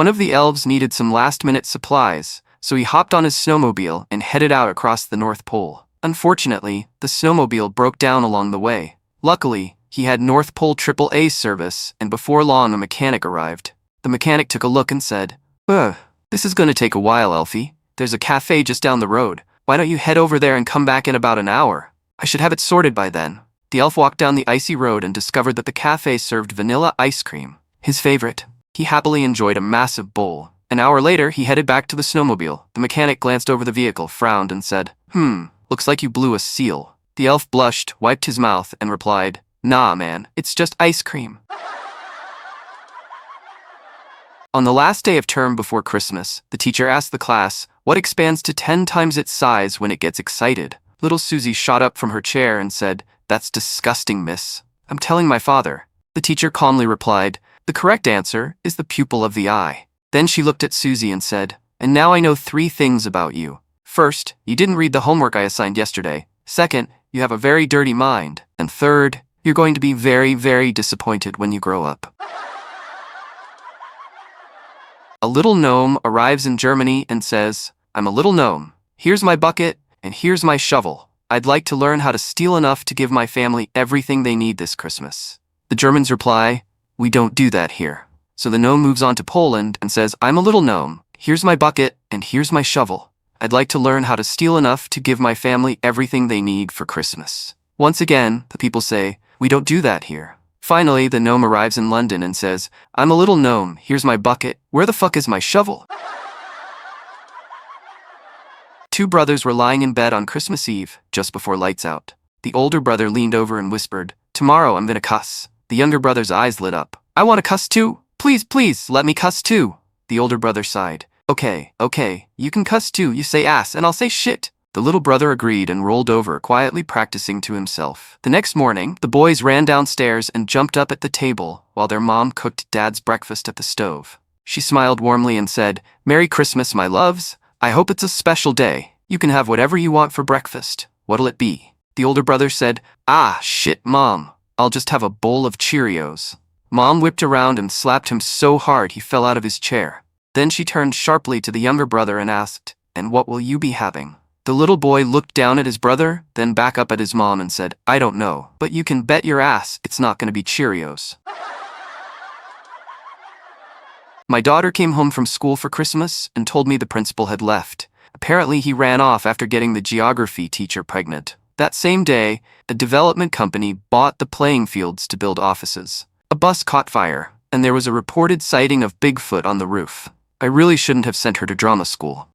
One of the elves needed some last-minute supplies, so he hopped on his snowmobile and headed out across the North Pole. Unfortunately, the snowmobile broke down along the way. Luckily, he had North Pole AAA service, and before long a mechanic arrived. The mechanic took a look and said, "Ugh, this is gonna take a while, Elfie. There's a cafe just down the road. Why don't you head over there and come back in about an hour? I should have it sorted by then." The elf walked down the icy road and discovered that the cafe served vanilla ice cream, his favorite. He happily enjoyed a massive bowl. An hour later, he headed back to the snowmobile. The mechanic glanced over the vehicle, frowned, and said, "Looks like you blew a seal." The elf blushed, wiped his mouth, and replied, "Nah, man, it's just ice cream." On the last day of term before Christmas, the teacher asked the class, "What expands to 10 times its size when it gets excited?" Little Susie shot up from her chair and said, "That's disgusting, miss. I'm telling my father." The teacher calmly replied, "The correct answer is the pupil of the eye." Then she looked at Susie and said, "And now I know 3 things about you. First, you didn't read the homework I assigned yesterday. Second, you have a very dirty mind. And third, you're going to be very, very disappointed when you grow up." A little gnome arrives in Germany and says, "I'm a little gnome. Here's my bucket, and here's my shovel. I'd like to learn how to steal enough to give my family everything they need this Christmas." The Germans reply, "We don't do that here." So the gnome moves on to Poland and says, "I'm a little gnome. Here's my bucket, and here's my shovel. I'd like to learn how to steal enough to give my family everything they need for Christmas." Once again, the people say, "We don't do that here." Finally, the gnome arrives in London and says, "I'm a little gnome. Here's my bucket. Where the fuck is my shovel?" 2 brothers were lying in bed on Christmas Eve, just before lights out. The older brother leaned over and whispered, "Tomorrow I'm gonna cuss." The younger brother's eyes lit up. "I wanna cuss too. Please, please, let me cuss too." The older brother sighed. Okay, you can cuss too. You say ass and I'll say shit." The little brother agreed and rolled over, quietly practicing to himself. The next morning, the boys ran downstairs and jumped up at the table while their mom cooked Dad's breakfast at the stove. She smiled warmly and said, "Merry Christmas, my loves. I hope it's a special day. You can have whatever you want for breakfast. What'll it be?" The older brother said, "Ah, shit, Mom. I'll just have a bowl of Cheerios." Mom whipped around and slapped him so hard he fell out of his chair. Then she turned sharply to the younger brother and asked, "And what will you be having?" The little boy looked down at his brother, then back up at his mom and said, "I don't know, but you can bet your ass it's not going to be Cheerios." My daughter came home from school for Christmas and told me the principal had left. Apparently he ran off after getting the geography teacher pregnant. That same day, a development company bought the playing fields to build offices. A bus caught fire, and there was a reported sighting of Bigfoot on the roof. I really shouldn't have sent her to drama school.